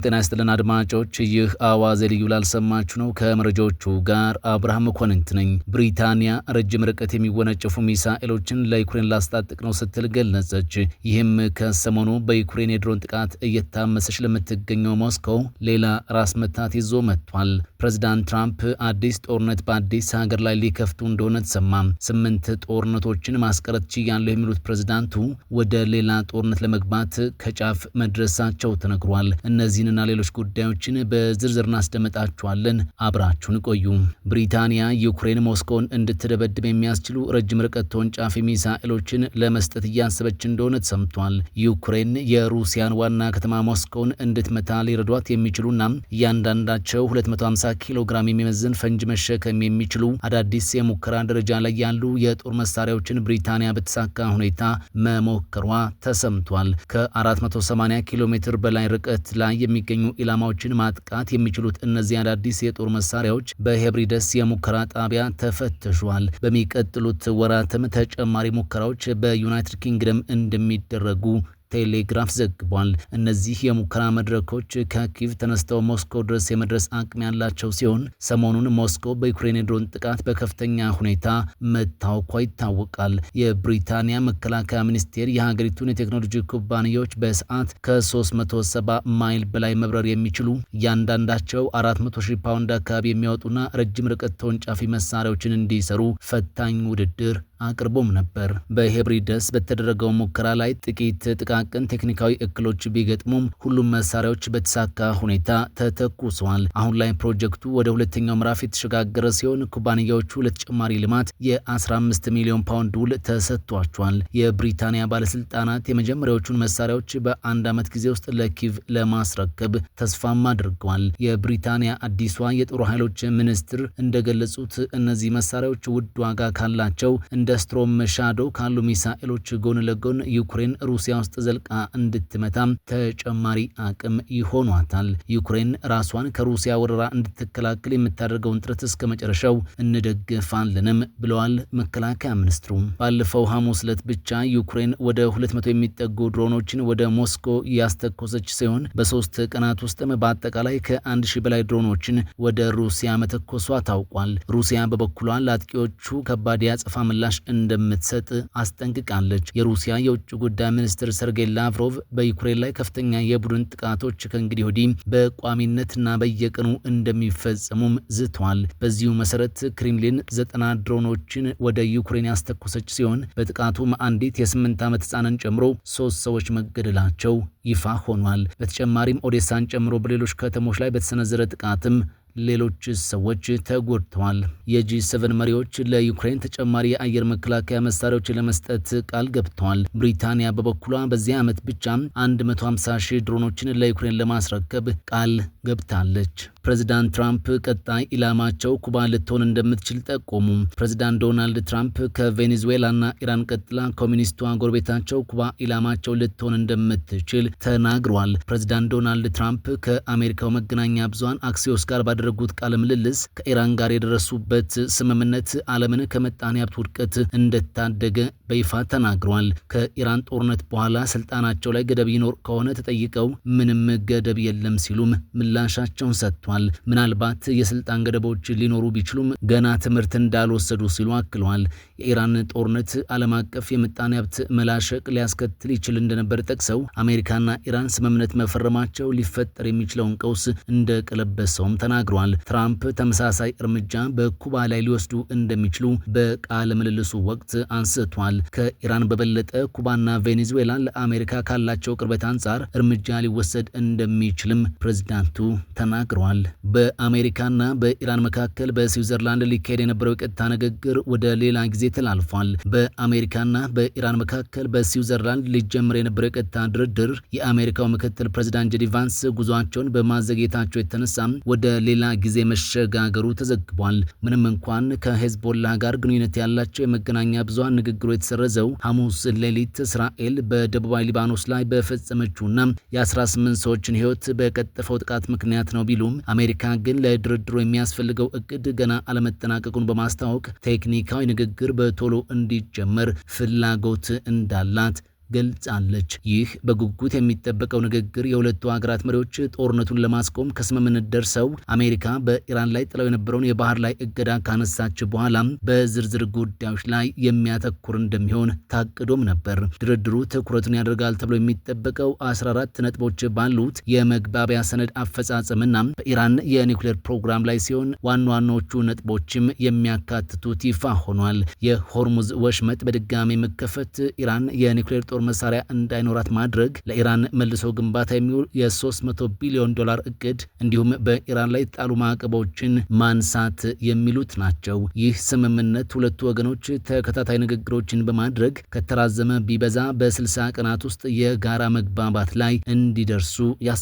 ጤና ይስጥልን አድማጮች፣ ይህ አዋዜ ልዩ ላልሰማችሁ ነው። ከመረጃዎቹ ጋር አብርሃም መኮንንት ነኝ። ብሪታንያ ረጅም ርቀት የሚወነጨፉ ሚሳኤሎችን ለዩክሬን ላስታጥቅ ነው ስትል ገለጸች። ይህም ከሰሞኑ በዩክሬን የድሮን ጥቃት እየታመሰች ለምትገኘው ሞስኮ ሌላ ራስ መታት ይዞ መጥቷል። ፕሬዚዳንት ትራምፕ አዲስ ጦርነት በአዲስ ሀገር ላይ ሊከፍቱ እንደሆነ ተሰማ። 8 ጦርነቶችን ማስቀረት ችያለሁ የሚሉት ፕሬዚዳንቱ ወደ ሌላ ጦርነት ለመግባት ከጫፍ መድረሳቸው ተነግሯል። እነዚህንና ሌሎች ጉዳዮችን በዝርዝር እናስደምጣችኋለን። አብራችሁን ቆዩ። ብሪታንያ ዩክሬን ሞስኮን እንድትደበድብ የሚያስችሉ ረጅም ርቀት ተወንጫፊ ሚሳኤሎችን ለመስጠት እያሰበች እንደሆነ ተሰምቷል። ዩክሬን የሩሲያን ዋና ከተማ ሞስኮን እንድትመታ ሊረዷት የሚችሉና እያንዳንዳቸው 250 ኪሎ ግራም የሚመዝን ፈንጅ መሸከም የሚችሉ አዳዲስ የሙከራ ደረጃ ላይ ያሉ የጦር መሳሪያዎችን ብሪታንያ በተሳካ ሁኔታ መሞከሯ ተሰምቷል። ከ480 ኪሎ ሜትር በላይ ርቀት ላይ የሚገኙ ኢላማዎችን ማጥቃት የሚችሉት እነዚህ አዳዲስ የጦር መሳሪያዎች በሄብሪደስ የሙከራ ጣቢያ ተፈትሿል። በሚቀጥሉት ወራትም ተጨማሪ ሙከራዎች በዩናይትድ ኪንግደም እንደሚደረጉ ቴሌግራፍ ዘግቧል። እነዚህ የሙከራ መድረኮች ከኪቭ ተነስተው ሞስኮ ድረስ የመድረስ አቅም ያላቸው ሲሆን ሰሞኑን ሞስኮ በዩክሬን የድሮን ጥቃት በከፍተኛ ሁኔታ መታወቋ ይታወቃል። የብሪታንያ መከላከያ ሚኒስቴር የሀገሪቱን የቴክኖሎጂ ኩባንያዎች በሰዓት ከ370 ማይል በላይ መብረር የሚችሉ እያንዳንዳቸው 400,000 ፓውንድ አካባቢ የሚያወጡና ረጅም ርቀት ተወንጫፊ መሳሪያዎችን እንዲሰሩ ፈታኝ ውድድር አቅርቦም ነበር። በሄብሪደስ በተደረገው ሙከራ ላይ ጥቂት ጥቃቅን ቴክኒካዊ እክሎች ቢገጥሙም ሁሉም መሳሪያዎች በተሳካ ሁኔታ ተተኩሰዋል። አሁን ላይ ፕሮጀክቱ ወደ ሁለተኛው ምዕራፍ የተሸጋገረ ሲሆን ኩባንያዎቹ ለተጨማሪ ልማት የ15 ሚሊዮን ፓውንድ ውል ተሰጥቷቸዋል። የብሪታንያ ባለስልጣናት የመጀመሪያዎቹን መሳሪያዎች በአንድ ዓመት ጊዜ ውስጥ ለኪቭ ለማስረከብ ተስፋም አድርገዋል። የብሪታንያ አዲሷ የጦር ኃይሎች ሚኒስትር እንደገለጹት እነዚህ መሳሪያዎች ውድ ዋጋ ካላቸው እንደ ስትሮም ሻዶ ካሉ ሚሳኤሎች ጎን ለጎን ዩክሬን ሩሲያ ውስጥ ዘልቃ እንድትመታም ተጨማሪ አቅም ይሆኗታል። ዩክሬን ራሷን ከሩሲያ ወረራ እንድትከላከል የምታደርገውን ጥረት እስከ መጨረሻው እንደግፋለንም ብለዋል መከላከያ ሚኒስትሩ። ባለፈው ሐሙስ ዕለት ብቻ ዩክሬን ወደ 200 የሚጠጉ ድሮኖችን ወደ ሞስኮ ያስተኮሰች ሲሆን በ3 ቀናት ውስጥም በአጠቃላይ ከ1000 በላይ ድሮኖችን ወደ ሩሲያ መተኮሷ ታውቋል። ሩሲያ በበኩሏ ለአጥቂዎቹ ከባድ ያጸፋ ምላሽ እንደምትሰጥ አስጠንቅቃለች። የሩሲያ የውጭ ጉዳይ ሚኒስትር ሰርጌይ ላቭሮቭ በዩክሬን ላይ ከፍተኛ የቡድን ጥቃቶች ከእንግዲህ ወዲህ በቋሚነትና በየቀኑ እንደሚፈጸሙም ዝተዋል። በዚሁ መሰረት ክሬምሊን 90 ድሮኖችን ወደ ዩክሬን ያስተኮሰች ሲሆን በጥቃቱም አንዲት የ8 ዓመት ሕፃንን ጨምሮ 3 ሰዎች መገደላቸው ይፋ ሆኗል። በተጨማሪም ኦዴሳን ጨምሮ በሌሎች ከተሞች ላይ በተሰነዘረ ጥቃትም ሌሎች ሰዎች ተጎድተዋል። የጂ7 መሪዎች ለዩክሬን ተጨማሪ የአየር መከላከያ መሳሪያዎች ለመስጠት ቃል ገብተዋል። ብሪታንያ በበኩሏ በዚህ ዓመት ብቻ 150,000 ድሮኖችን ለዩክሬን ለማስረከብ ቃል ገብታለች። ፕሬዚዳንት ትራምፕ ቀጣይ ኢላማቸው ኩባ ልትሆን እንደምትችል ጠቆሙ። ፕሬዚዳንት ዶናልድ ትራምፕ ከቬኔዙዌላና ኢራን ቀጥላ ኮሚኒስቷ ጎረቤታቸው ኩባ ኢላማቸው ልትሆን እንደምትችል ተናግረዋል። ፕሬዚዳንት ዶናልድ ትራምፕ ከአሜሪካው መገናኛ ብዙሃን አክሲዮስ ጋር ባደረጉት ቃለ ምልልስ ከኢራን ጋር የደረሱበት ስምምነት ዓለምን ከምጣኔ ሀብት ውድቀት እንደታደገ በይፋ ተናግረዋል። ከኢራን ጦርነት በኋላ ስልጣናቸው ላይ ገደብ ይኖር ከሆነ ተጠይቀው ምንም ገደብ የለም ሲሉም ምላሻቸውን ሰጥቷል። ምናልባት የስልጣን ገደቦች ሊኖሩ ቢችሉም ገና ትምህርት እንዳልወሰዱ ሲሉ አክለዋል። የኢራን ጦርነት ዓለም አቀፍ የምጣኔ ሀብት መላሸቅ ሊያስከትል ይችል እንደነበር ጠቅሰው አሜሪካና ኢራን ስምምነት መፈረማቸው ሊፈጠር የሚችለውን ቀውስ እንደቀለበሰውም ተናግረዋል። ትራምፕ ተመሳሳይ እርምጃ በኩባ ላይ ሊወስዱ እንደሚችሉ በቃለ ምልልሱ ወቅት አንስቷል። ከኢራን በበለጠ ኩባና ቬኔዙዌላ ለአሜሪካ ካላቸው ቅርበት አንጻር እርምጃ ሊወሰድ እንደሚችልም ፕሬዝዳንቱ ተናግረዋል። በአሜሪካና በኢራን መካከል በስዊዘርላንድ ሊካሄድ የነበረው የቀጥታ ንግግር ወደ ሌላ ጊዜ ተላልፏል። በአሜሪካና በኢራን መካከል በስዊዘርላንድ ሊጀምር የነበረው የቀጥታ ድርድር የአሜሪካው ምክትል ፕሬዝዳንት ጄዲ ቫንስ ጉዟቸውን በማዘግየታቸው የተነሳ ወደ ሌላ ጊዜ መሸጋገሩ ተዘግቧል። ምንም እንኳን ከሄዝቦላ ጋር ግንኙነት ያላቸው የመገናኛ ብዙሃን ንግግሩ የተሰረዘው ሐሙስ ሌሊት እስራኤል በደቡባዊ ሊባኖስ ላይ በፈጸመችውና የ18 ሰዎችን ሕይወት በቀጠፈው ጥቃት ምክንያት ነው ቢሉም አሜሪካ ግን ለድርድሩ የሚያስፈልገው እቅድ ገና አለመጠናቀቁን በማስታወቅ ቴክኒካዊ ንግግር በቶሎ እንዲጀመር ፍላጎት እንዳላት ገልጻለች። ይህ በጉጉት የሚጠበቀው ንግግር የሁለቱ ሀገራት መሪዎች ጦርነቱን ለማስቆም ከስምምነት ደርሰው አሜሪካ በኢራን ላይ ጥለው የነበረውን የባህር ላይ እገዳ ካነሳች በኋላ በዝርዝር ጉዳዮች ላይ የሚያተኩር እንደሚሆን ታቅዶም ነበር። ድርድሩ ትኩረቱን ያደርጋል ተብሎ የሚጠበቀው 14 ነጥቦች ባሉት የመግባቢያ ሰነድ አፈጻጸምና በኢራን የኒውክሌር ፕሮግራም ላይ ሲሆን ዋና ዋናዎቹ ነጥቦችም የሚያካትቱት ይፋ ሆኗል። የሆርሙዝ ወሽመጥ በድጋሚ መከፈት፣ ኢራን የኒውክሌር ጦር መሳሪያ እንዳይኖራት ማድረግ፣ ለኢራን መልሶ ግንባታ የሚውል የ300 ቢሊዮን ዶላር እቅድ እንዲሁም በኢራን ላይ ጣሉ ማዕቀቦችን ማንሳት የሚሉት ናቸው። ይህ ስምምነት ሁለቱ ወገኖች ተከታታይ ንግግሮችን በማድረግ ከተራዘመ ቢበዛ በ60 ቀናት ውስጥ የጋራ መግባባት ላይ እንዲደርሱ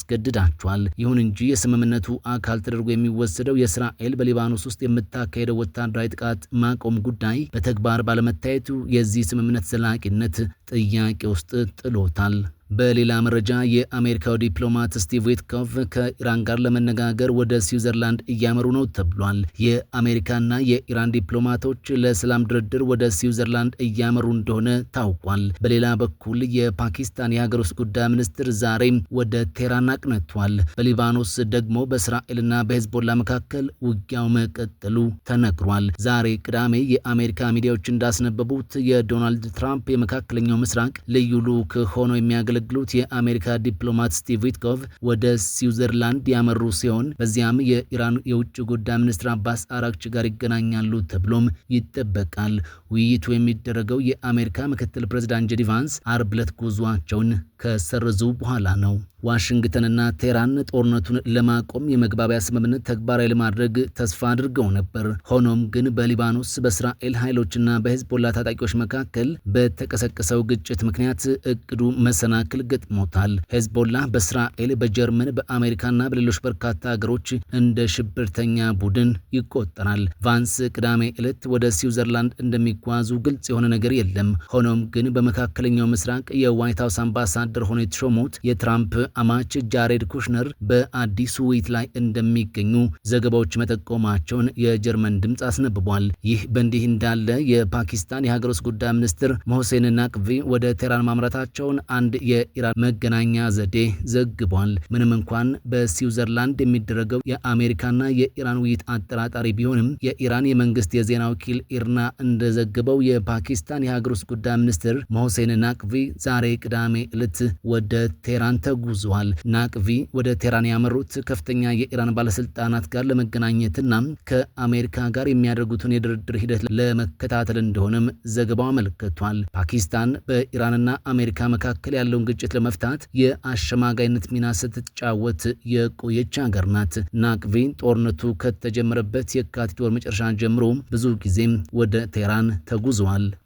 ያስገድዳቸዋል። ይሁን እንጂ የስምምነቱ አካል ተደርጎ የሚወሰደው የእስራኤል በሊባኖስ ውስጥ የምታካሄደው ወታደራዊ ጥቃት ማቆም ጉዳይ በተግባር ባለመታየቱ የዚህ ስምምነት ዘላቂነት ጥያቄ ውስጥ ጥሎታል። በሌላ መረጃ የአሜሪካው ዲፕሎማት ስቲቭ ዊትኮፍ ከኢራን ጋር ለመነጋገር ወደ ስዊዘርላንድ እያመሩ ነው ተብሏል። የአሜሪካና የኢራን ዲፕሎማቶች ለሰላም ድርድር ወደ ስዊዘርላንድ እያመሩ እንደሆነ ታውቋል። በሌላ በኩል የፓኪስታን የሀገር ውስጥ ጉዳይ ሚኒስትር ዛሬም ወደ ቴህራን አቅንቷል። በሊባኖስ ደግሞ በእስራኤልና በሄዝቦላ መካከል ውጊያው መቀጠሉ ተነግሯል። ዛሬ ቅዳሜ የአሜሪካ ሚዲያዎች እንዳስነበቡት የዶናልድ ትራምፕ የመካከለኛው ምስራቅ ልዩ ልዑክ ሆነው የሚያገለግሉት የአሜሪካ ዲፕሎማት ስቲቭ ዊትኮፍ ወደ ስዊዘርላንድ ያመሩ ሲሆን በዚያም የኢራን የውጭ ጉዳይ ሚኒስትር አባስ አራግቺ ጋር ይገናኛሉ ተብሎም ይጠበቃል። ውይይቱ የሚደረገው የአሜሪካ ምክትል ፕሬዝዳንት ጄዲ ቫንስ አርብ ዕለት ጉዟቸውን ከሰረዙ በኋላ ነው። ዋሽንግተንና ቴህራን ጦርነቱን ለማቆም የመግባቢያ ስምምነት ተግባራዊ ለማድረግ ተስፋ አድርገው ነበር። ሆኖም ግን በሊባኖስ በእስራኤል ኃይሎችና በሄዝቦላ ታጣቂዎች መካከል በተቀሰቀሰው ግጭት ምክንያት እቅዱ መሰናክል ገጥሞታል። ሄዝቦላ በእስራኤል፣ በጀርመን፣ በአሜሪካና በሌሎች በርካታ ሀገሮች እንደ ሽብርተኛ ቡድን ይቆጠራል። ቫንስ ቅዳሜ ዕለት ወደ ስዊዘርላንድ እንደሚጓዙ ግልጽ የሆነ ነገር የለም። ሆኖም ግን በመካከለኛው ምስራቅ የዋይት ሀውስ አምባሳደር ሆነው የተሾሙት የትራምፕ አማች ጃሬድ ኩሽነር በአዲሱ ውይይት ላይ እንደሚገኙ ዘገባዎች መጠቆማቸውን የጀርመን ድምፅ አስነብቧል። ይህ በእንዲህ እንዳለ የፓኪስታን የሀገር ውስጥ ጉዳይ ሚኒስትር ሞህሴን ናቅቪ ወደ ቴህራን ማምራታቸውን አንድ የኢራን መገናኛ ዘዴ ዘግቧል። ምንም እንኳን በስዊዘርላንድ የሚደረገው የአሜሪካና የኢራን ውይይት አጠራጣሪ ቢሆንም የኢራን የመንግስት የዜና ወኪል ኢርና እንደዘገበው የፓኪስታን የሀገር ውስጥ ጉዳይ ሚኒስትር ሞህሴን ናቅቪ ዛሬ ቅዳሜ ዕለት ወደ ቴህራን ተጉዘዋል። ናቅቪ ወደ ቴህራን ያመሩት ከፍተኛ የኢራን ባለስልጣናት ጋር ለመገናኘትና ከአሜሪካ ጋር የሚያደርጉትን የድርድር ሂደት ለመከታተል እንደሆነም ዘገባው አመልክቷል። ፓኪስታን በኢራንና አሜሪካ መካከል ያለውን ግጭት ለመፍታት የአሸማጋይነት ሚና ስትጫወት የቆየች ሀገር ናት። ናቅቪ ጦርነቱ ከተጀመረበት የካቲት ወር መጨረሻ ጀምሮ ብዙ ጊዜም ወደ ቴህራን ተጉዘዋል።